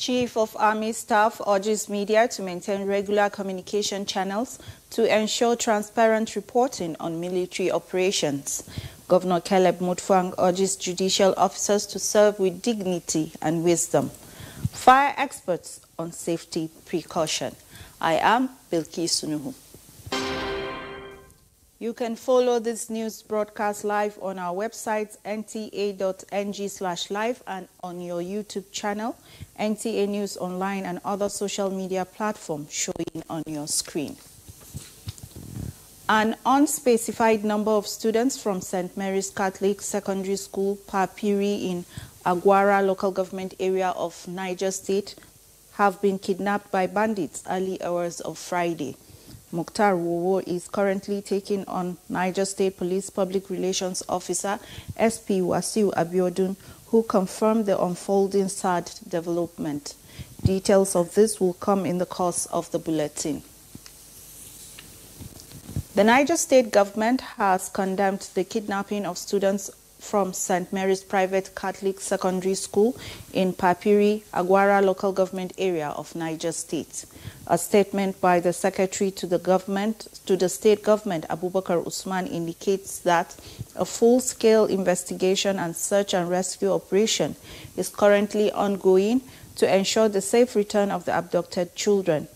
Chief of Army Staff urges media to maintain regular communication channels to ensure transparent reporting on military operations. Governor Caleb Mutfwang urges judicial officers to serve with dignity and wisdom. Fire experts on safety precaution. I am Bilkis Sunuhu. You can follow this news broadcast live on our website nta.ng/live and on your YouTube channel, NTA News Online, and other social media platforms showing on your screen. An unspecified number of students from St. Mary's Catholic Secondary School, Papiri in Aguara local government area of Niger State have been kidnapped by bandits early hours of Friday. Mukhtar Wowo is currently taking on Niger State Police Public Relations Officer SP Wasiu Abiodun, who confirmed the unfolding sad development. Details of this will come in the course of the bulletin. The Niger State government has condemned the kidnapping of students from St. Mary's Private Catholic Secondary School in Papiri, Aguara local government area of Niger State. A statement by the secretary to the state government, Abubakar Usman, indicates that a full-scale investigation and search and rescue operation is currently ongoing to ensure the safe return of the abducted children.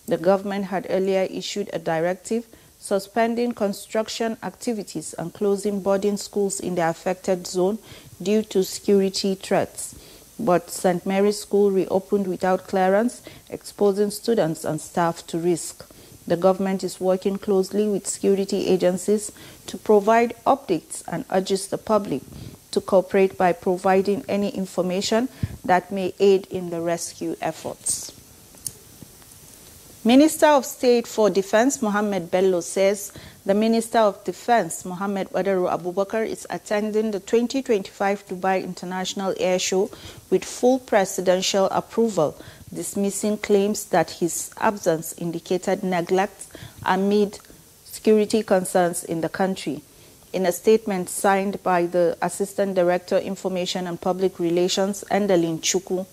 The government had earlier issued a directive suspending construction activities and closing boarding schools in the affected zone due to security threats. But St. Mary's School reopened without clearance, exposing students and staff to risk. The government is working closely with security agencies to provide updates and urges the public to cooperate by providing any information that may aid in the rescue efforts. Minister of State for Defense Mohammed Bello says the Minister of Defense Mohammed Badaru Abubakar is attending the 2025 Dubai International Air Show with full presidential approval, dismissing claims that his absence indicated neglect amid security concerns in the country. In a statement signed by the Assistant Director Information and Public Relations, Endelin Chukwu,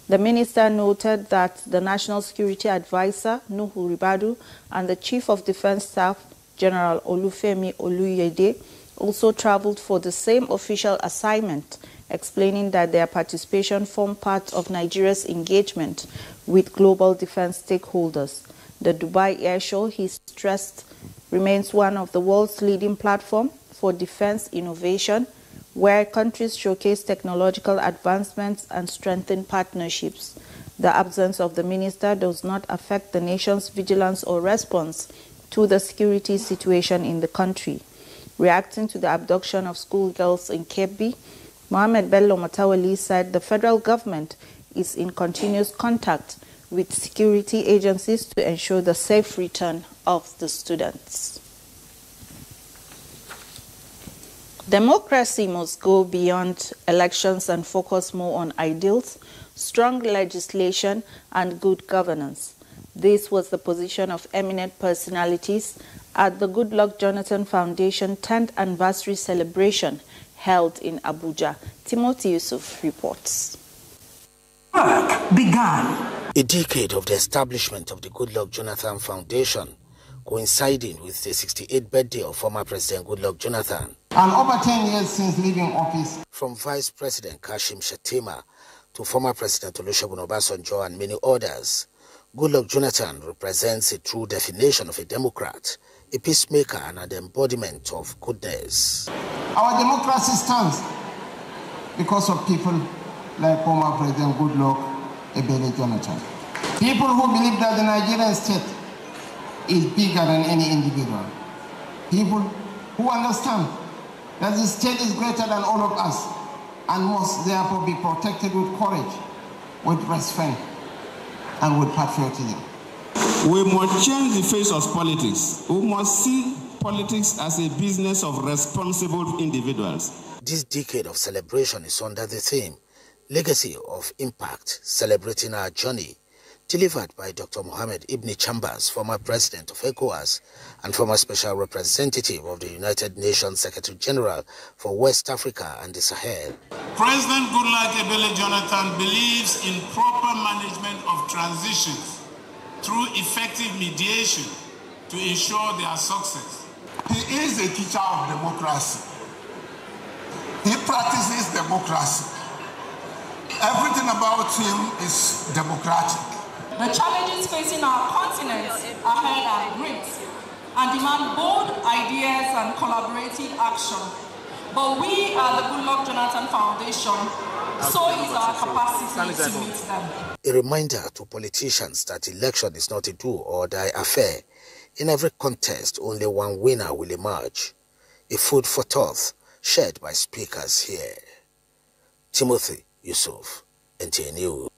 the minister noted that the National Security Advisor, Nuhu Ribadu, and the Chief of Defense Staff, General Olufemi Oluyede, also traveled for the same official assignment, explaining that their participation formed part of Nigeria's engagement with global defense stakeholders. The Dubai Air Show, he stressed, remains one of the world's leading platforms for defense innovation, where countries showcase technological advancements and strengthen partnerships. The absence of the minister does not affect the nation's vigilance or response to the security situation in the country. Reacting to the abduction of schoolgirls in Kebbi, Mohammed Bello Matawali said the federal government is in continuous contact with security agencies to ensure the safe return of the students. Democracy must go beyond elections and focus more on ideals, strong legislation, and good governance. This was the position of eminent personalities at the Goodluck Jonathan Foundation 10th anniversary celebration held in Abuja. Timothy Yusuf reports. Work began. A decade of the establishment of the Goodluck Jonathan Foundation, coinciding with the 68th birthday of former President Goodluck Jonathan. And over 10 years since leaving office. From Vice President Kashim Shettima to former President Olusegun Obasanjo and many others, Goodluck Jonathan represents a true definition of a Democrat, a peacemaker, and an embodiment of goodness. Our democracy stands because of people like former President Goodluck Ebele Jonathan. People who believe that the Nigerian state is bigger than any individual. People who understand that the state is greater than all of us and must therefore be protected with courage, with respect, and with patriotism. We must change the face of politics. We must see politics as a business of responsible individuals. This decade of celebration is under the theme, Legacy of Impact, celebrating our journey delivered by Dr. Mohamed Ibn Chambers, former president of ECOWAS and former special representative of the United Nations Secretary General for West Africa and the Sahel. President Goodluck Ebele Jonathan believes in proper management of transitions through effective mediation to ensure their success. He is a teacher of democracy. He practices democracy. Everything about him is democratic. The challenges facing our continent ahead are great and demand bold ideas and collaborative action. But we are the Goodluck Jonathan Foundation, so is our capacity to meet them. A reminder to politicians that election is not a do or die affair. In every contest, only one winner will emerge. A food for thought shared by speakers here. Timothy Yusuf, NTA News.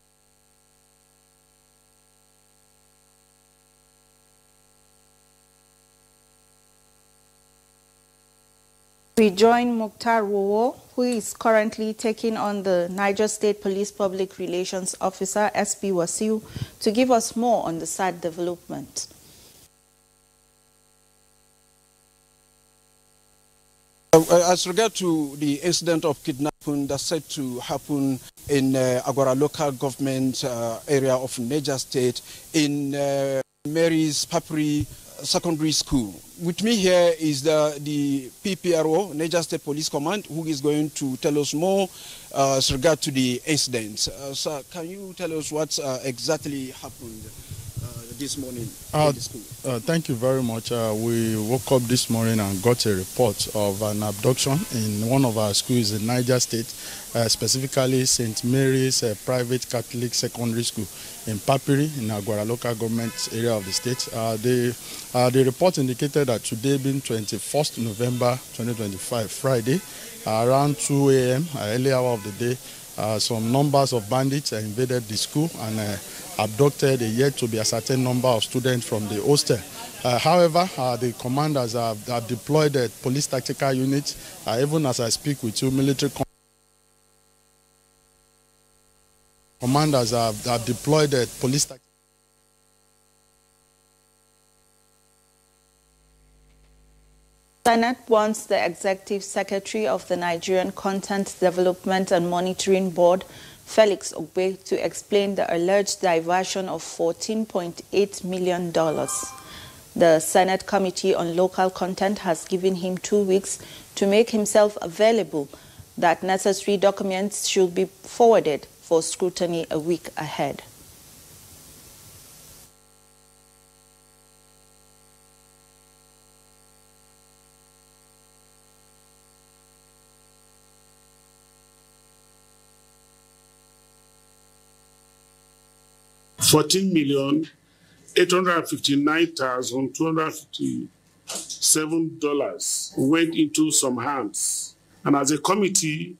We join Mukhtar Wowo, who is currently taking on the Niger State Police Public Relations Officer, SP Wasiu, to give us more on the sad development. As regard to the incident of kidnapping that's said to happen in Agora local government area of Niger State in Mary's Papri Secondary School. With me here is the PPRO, Niger State Police Command, who is going to tell us more as regard to the incident. Sir, can you tell us what exactly happened this morning in the school? Thank you very much. We woke up this morning and got a report of an abduction in one of our schools in Niger State, specifically St. Mary's Private Catholic Secondary School in Papiri, in Agwara local government area of the state. The report indicated that today being 21st November 2025, Friday, around 2 a.m., early hour of the day, some numbers of bandits invaded the school and abducted a yet to be ascertained number of students from the hostel. However, the commanders have deployed a police tactical unit. Even as I speak with you, military commanders have deployed a police tactical. Senate wants the Executive Secretary of the Nigerian Content Development and Monitoring Board, Felix Ogbe, to explain the alleged diversion of $14.8 million. The Senate Committee on Local Content has given him 2 weeks to make himself available. That necessary documents should be forwarded for scrutiny a week ahead. $14,859,257 went into some hands. And as a committee,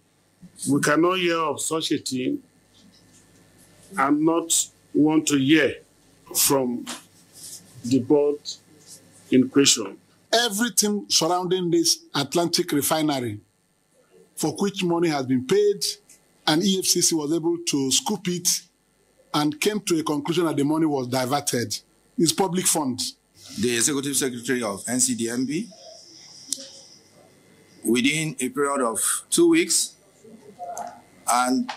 we cannot hear of such a thing and not want to hear from the board in question. Everything surrounding this Atlantic refinery, for which money has been paid, and EFCC was able to scoop it and came to a conclusion that the money was diverted. It's public funds. The Executive Secretary of NCDMB, within a period of 2 weeks, and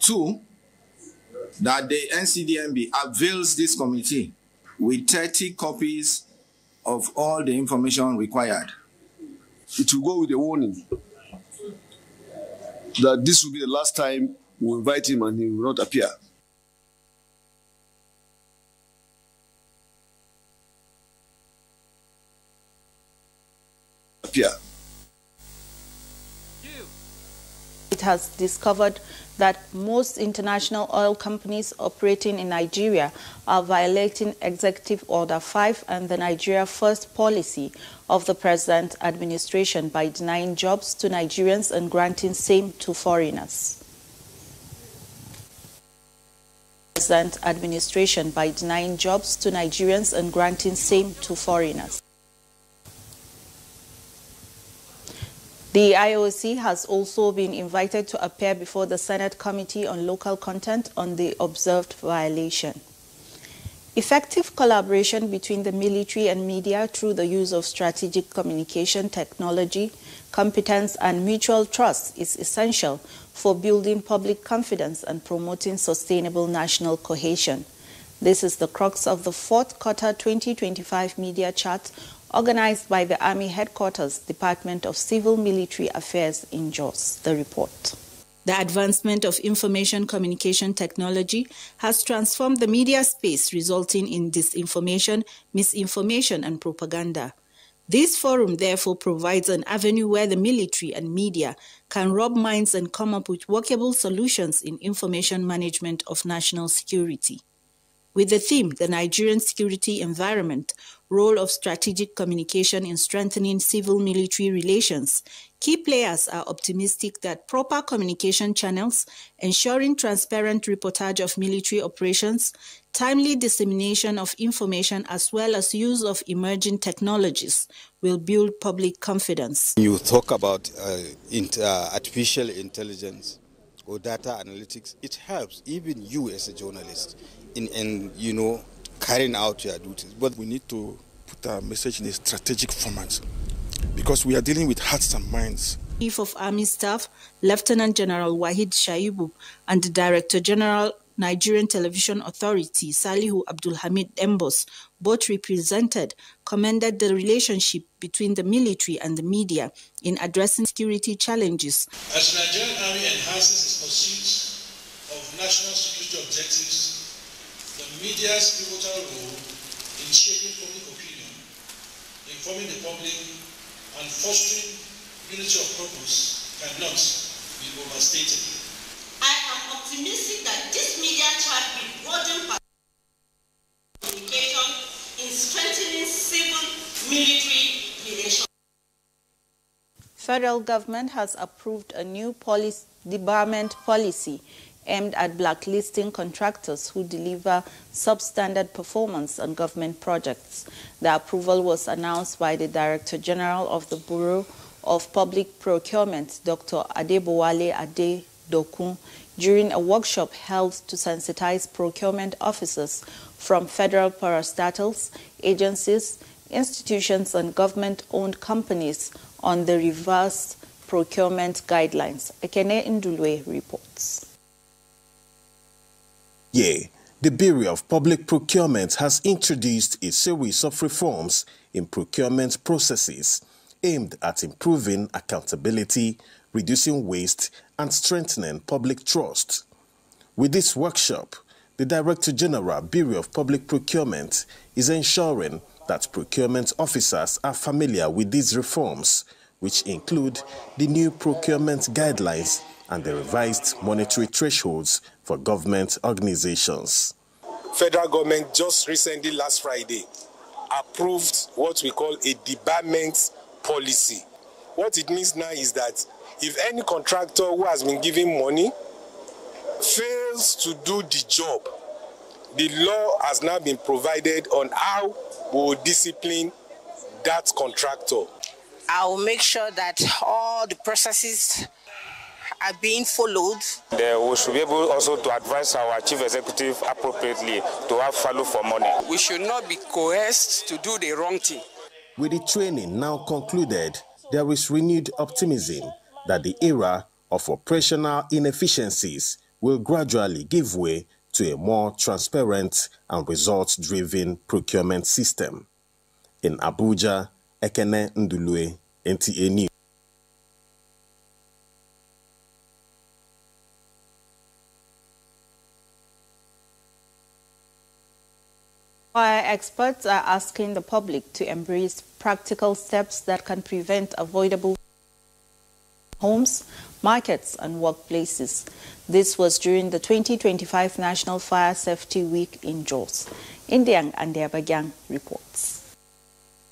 two, that the NCDMB avails this committee with 30 copies of all the information required. It will go with a warning that this will be the last time we invite him and he will not appear. It has discovered that most international oil companies operating in Nigeria are violating Executive Order 5 and the Nigeria First policy of the present administration by denying jobs to Nigerians and granting same to foreigners. Present administration by denying jobs to Nigerians and granting same to foreigners. The IOC has also been invited to appear before the Senate Committee on Local Content on the observed violation. Effective collaboration between the military and media through the use of strategic communication technology, competence, and mutual trust is essential for building public confidence and promoting sustainable national cohesion. This is the crux of the fourth quarter 2025 media chat organized by the Army Headquarters, Department of Civil Military Affairs in Jos. The report. The advancement of information communication technology has transformed the media space, resulting in disinformation, misinformation, and propaganda. This forum therefore provides an avenue where the military and media can rub minds and come up with workable solutions in information management of national security. With the theme, The Nigerian Security Environment, Role of Strategic Communication in Strengthening Civil-Military Relations, key players are optimistic that proper communication channels, ensuring transparent reportage of military operations, timely dissemination of information, as well as use of emerging technologies will build public confidence. You talk about artificial intelligence or data analytics, it helps even you as a journalist in carrying out your duties. But we need to put our message in a strategic format because we are dealing with hearts and minds. Chief of Army Staff, Lieutenant General Wahid Shaibu, and the Director General, Nigerian Television Authority, Salihu Abdulhamid Embos, both represented, commended the relationship between the military and the media in addressing security challenges. As the Nigerian Army enhances its pursuit of national security objectives, the media's pivotal role in shaping public opinion, informing the public, and fostering unity of purpose cannot be overstated. I am optimistic that this media chat will broaden communication in strengthening civil-military relations. Federal government has approved a new debarment policy aimed at blacklisting contractors who deliver substandard performance on government projects. The approval was announced by the Director General of the Bureau of Public Procurement, Dr. Adebowale Adedokun, during a workshop held to sensitize procurement officers from federal parastatals, agencies, institutions, and government-owned companies on the revised procurement guidelines. Ekene Ndulwe reports. The Bureau of Public Procurement has introduced a series of reforms in procurement processes aimed at improving accountability, reducing waste, and strengthening public trust. With this workshop, the Director General, Bureau of Public Procurement, is ensuring that procurement officers are familiar with these reforms, which include the new procurement guidelines and the revised monetary thresholds for government organizations. Federal government just recently, last Friday, approved what we call a debarment policy. What it means now is that if any contractor who has been given money fails to do the job, the law has now been provided on how we will discipline that contractor. I will make sure that all the processes are being followed. We should be able also to advise our chief executive appropriately to have value for money. We should not be coerced to do the wrong thing. With the training now concluded, there is renewed optimism that the era of operational inefficiencies will gradually give way to a more transparent and results-driven procurement system. In Abuja, Ekene Ndulwe, NTA News. Fire experts are asking the public to embrace practical steps that can prevent avoidable homes, markets, and workplaces. This was during the 2025 National Fire Safety Week in Jos. Indiang and Abagyang reports.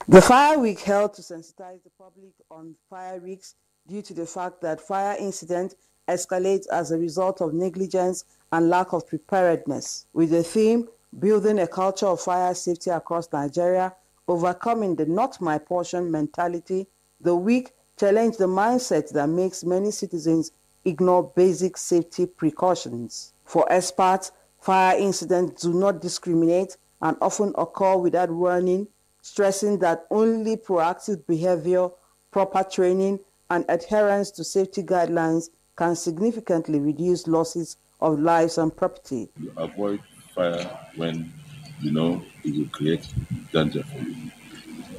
The Fire Week held to sensitize the public on fire risks due to the fact that fire incidents escalate as a result of negligence and lack of preparedness. With the theme, Building a Culture of Fire Safety Across Nigeria, Overcoming the Not My Portion mentality, the week challenged the mindset that makes many citizens ignore basic safety precautions. For experts, fire incidents do not discriminate and often occur without warning, stressing that only proactive behavior, proper training, and adherence to safety guidelines can significantly reduce losses of lives and property. You avoid fire when you know it will create danger for you.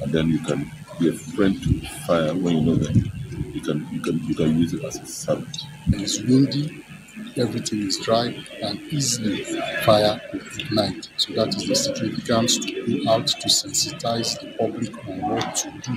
And then you can be a friend to fire when you know that you can use it as a servant. It's windy, everything is dry, and easily fire will ignite. So that is the significance to go out to sensitize the public on what to do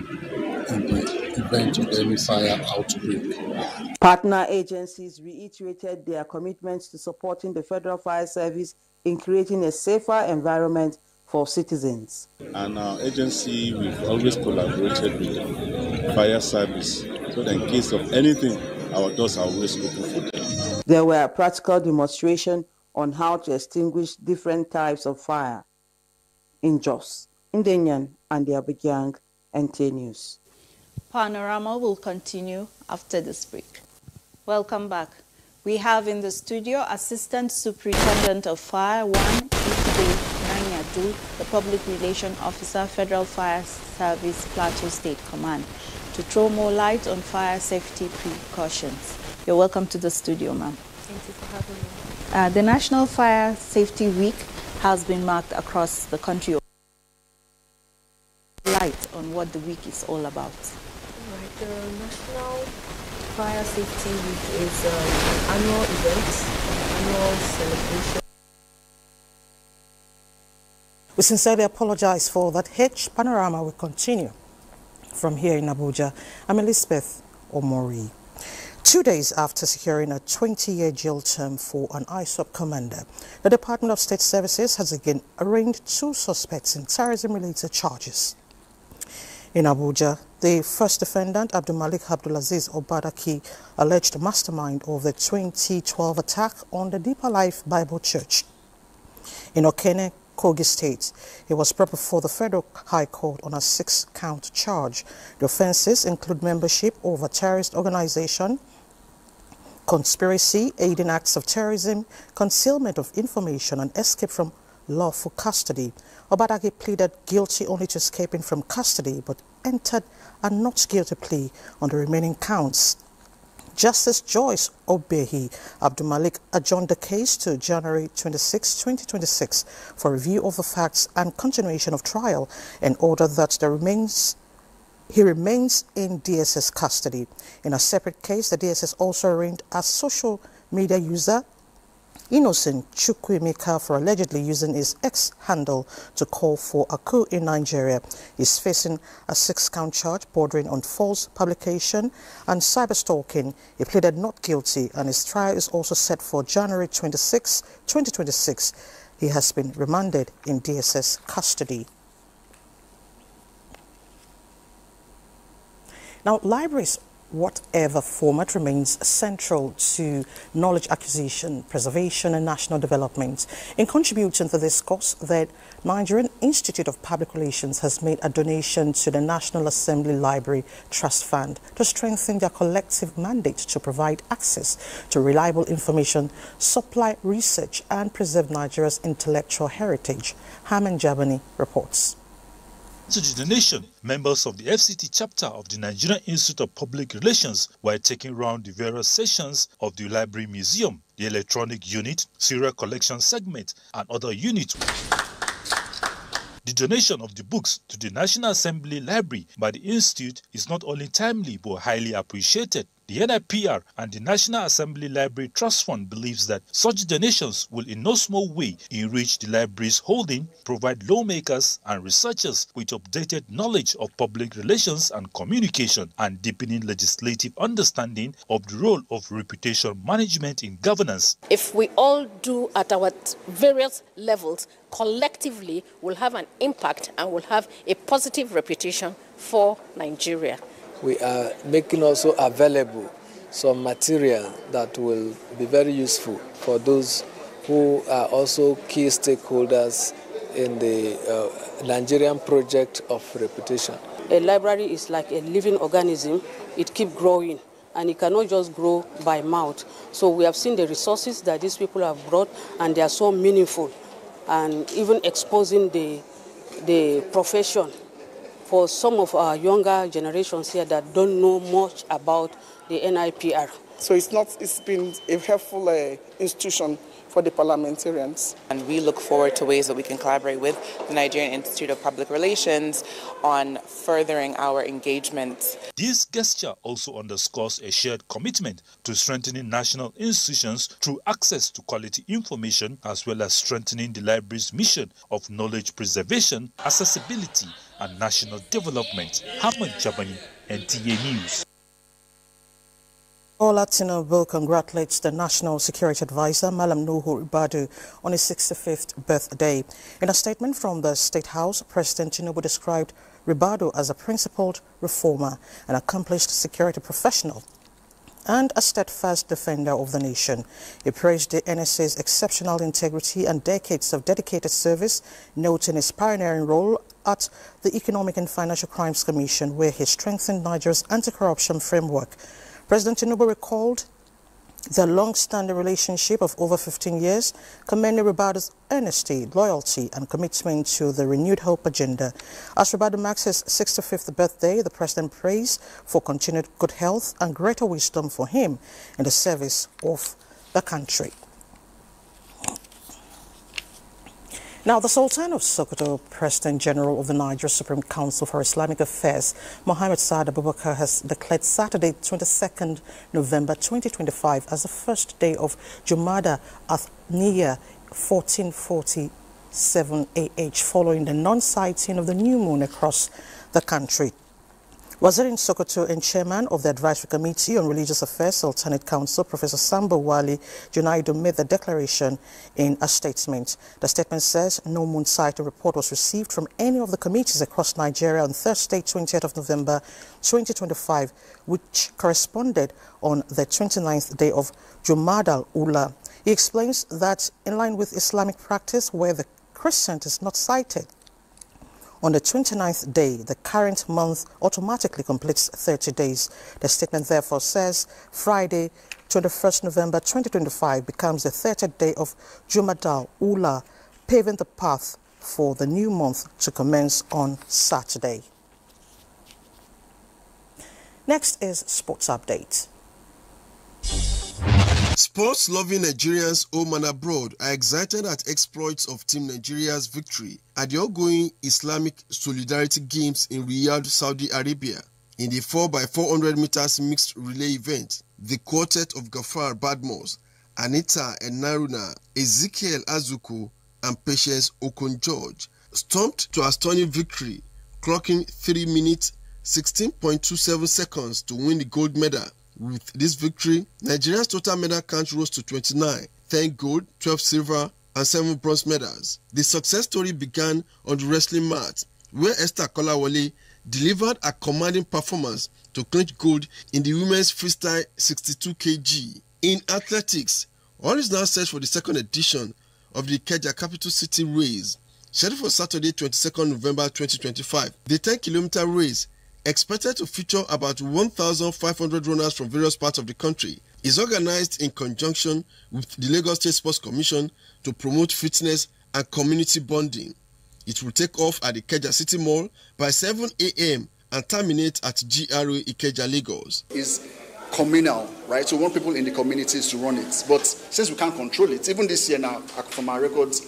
in the event of any fire outbreak. Partner agencies reiterated their commitments to supporting the Federal Fire Service in creating a safer environment for citizens. And our agency, we've always collaborated with the fire service, so that in case of anything, our doors are always open for them. There were practical demonstrations on how to extinguish different types of fire. In Jos, Ndenyan, and the Abuja, NT News. Panorama will continue after this break. Welcome back. We have in the studio Assistant Superintendent of Fire 1, the Public Relations Officer, Federal Fire Service, Plateau State Command, to throw more light on fire safety precautions. You're welcome to the studio, ma'am. Thank you for having me. The National Fire Safety Week has been marked across the country. Light on what the week is all about. Right. The National Fire Safety Week is an annual event, annual celebration. We sincerely apologize for that. Panorama will continue from here in Abuja. I'm Elizabeth Omori. 2 days after securing a 20-year jail term for an ISOP commander, the Department of State Services has again arraigned 2 suspects in terrorism-related charges. In Abuja, the first defendant, Abdulmalik Abdulaziz Obadaki, alleged mastermind of the 2012 attack on the Deeper Life Bible Church. In Okene, Kogi State, he was brought before the Federal High Court on a 6-count charge. The offences include membership of a terrorist organization, conspiracy, aiding acts of terrorism, concealment of information, and escape from lawful custody. Obadaki pleaded guilty only to escaping from custody, but entered a not guilty plea on the remaining counts. Justice Joyce Obehi Abdulmalik adjourned the case to January 26, 2026 for review of the facts and continuation of trial, and ordered that he remains in DSS custody. In a separate case, the DSS also arraigned a social media user, Innocent Chukwuemeka, for allegedly using his ex-handle to call for a coup in Nigeria. He's facing a 6-count charge bordering on false publication and cyberstalking. He pleaded not guilty, and his trial is also set for January 26, 2026. He has been remanded in DSS custody. Now, libraries, whatever format, remains central to knowledge acquisition, preservation, and national development. In contributing to this cause, the Nigerian Institute of Public Relations has made a donation to the National Assembly Library Trust Fund to strengthen their collective mandate to provide access to reliable information, supply research, and preserve Nigeria's intellectual heritage. Haman Jabani reports. To the donation, members of the FCT chapter of the Nigerian Institute of Public Relations were taking round the various sections of the library museum, the electronic unit, serial collection segment, and other units. The donation of the books to the National Assembly Library by the Institute is not only timely but highly appreciated. The NIPR and the National Assembly Library Trust Fund believes that such donations will in no small way enrich the library's holding, provide lawmakers and researchers with updated knowledge of public relations and communication, and deepening legislative understanding of the role of reputation management in governance. If we all do at our various levels, collectively will have an impact and will have a positive reputation for Nigeria. We are making also available some material that will be very useful for those who are also key stakeholders in the Nigerian project of reputation. A library is like a living organism. It keeps growing, and it cannot just grow by mouth. So we have seen the resources that these people have brought, and they are so meaningful and even exposing the profession for some of our younger generations here that don't know much about the NIPR. So it's been a helpful institution for the parliamentarians. And we look forward to ways that we can collaborate with the Nigerian Institute of Public Relations on furthering our engagement. This gesture also underscores a shared commitment to strengthening national institutions through access to quality information, as well as strengthening the library's mission of knowledge preservation, accessibility, and national development. Hamad Jabani, NTA News. Bola Tinubu congratulates the National Security Advisor, Malam Nuhu Ribadu, on his 65th birthday. In a statement from the State House, President Tinubu described Ribadu as a principled reformer, an accomplished security professional, and a steadfast defender of the nation. He praised the NSA's exceptional integrity and decades of dedicated service, noting his pioneering role at the Economic and Financial Crimes Commission, where he strengthened Nigeria's anti-corruption framework. President Tinubu recalled their long-standing relationship of over 15 years, commending Ribadu's honesty, loyalty, and commitment to the renewed hope agenda. As Ribadu marks his 65th birthday, the president prays for continued good health and greater wisdom for him in the service of the country. Now, the Sultan of Sokoto, President General of the Nigeria Supreme Council for Islamic Affairs, Mohammed Saad Abubakar, has declared Saturday, 22nd November 2025 as the first day of Jumada Athniya 1447 AH, following the non-sighting of the new moon across the country. Wazir in Sokoto and Chairman of the Advisory Committee on Religious Affairs, Sultanate Council, Professor Sambo Wali Junaidu, made the declaration in a statement. The statement says no moon sighting report was received from any of the committees across Nigeria on Thursday, 20th of November 2025, which corresponded on the 29th day of Jumada al-Ula. He explains that in line with Islamic practice, where the crescent is not sighted on the 29th day, the current month automatically completes 30 days. The statement therefore says Friday, 21st November 2025 becomes the 30th day of Jumada al-Ula, paving the path for the new month to commence on Saturday. Next is Sports Update. Sports-loving Nigerians home and abroad are excited at exploits of Team Nigeria's victory at the ongoing Islamic Solidarity Games in Riyadh, Saudi Arabia. In the 4x400 meters mixed relay event, the quartet of Gafar Badmos, Anita and Naruna, Ezekiel Azuku, and Patience Okon-George stomped to a stunning victory, clocking 3 minutes 16.27 seconds to win the gold medal. With this victory, Nigeria's total medal count rose to 29, 10 gold, 12 silver, and 7 bronze medals. The success story began on the wrestling mat, where Esther Kolawole delivered a commanding performance to clinch gold in the women's freestyle 62 kg. In athletics, all is now set for the second edition of the Ikeja Capital City Race, scheduled for Saturday, 22nd November 2025. The 10-kilometer race, expected to feature about 1,500 runners from various parts of the country, is organized in conjunction with the Lagos State Sports Commission to promote fitness and community bonding. It will take off at the Ikeja City Mall by 7 a.m. and terminate at GRA Ikeja, Lagos. It's communal, right? So we want people in the communities to run it. But since we can't control it, even this year now, from our records,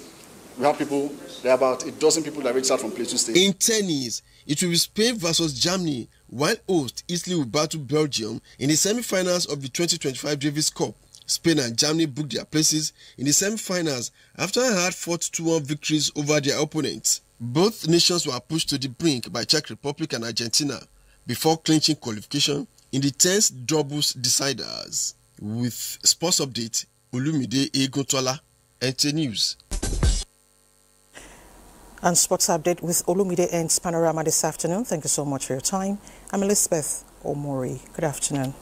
we have people, there are about a dozen people that reached out from Plateau State. In tennis, it will be Spain versus Germany, while host Italy will battle Belgium in the semi-finals of the 2025 Davis Cup. Spain and Germany booked their places in the semi-finals after a hard-fought 2-1 victories over their opponents. Both nations were pushed to the brink by Czech Republic and Argentina before clinching qualification in the tense doubles deciders. With Sports Update, Olumide Eguntola, NTA News. And Sports Update with Olumide ends Panorama this afternoon. Thank you so much for your time. I'm Elizabeth Omori. Good afternoon.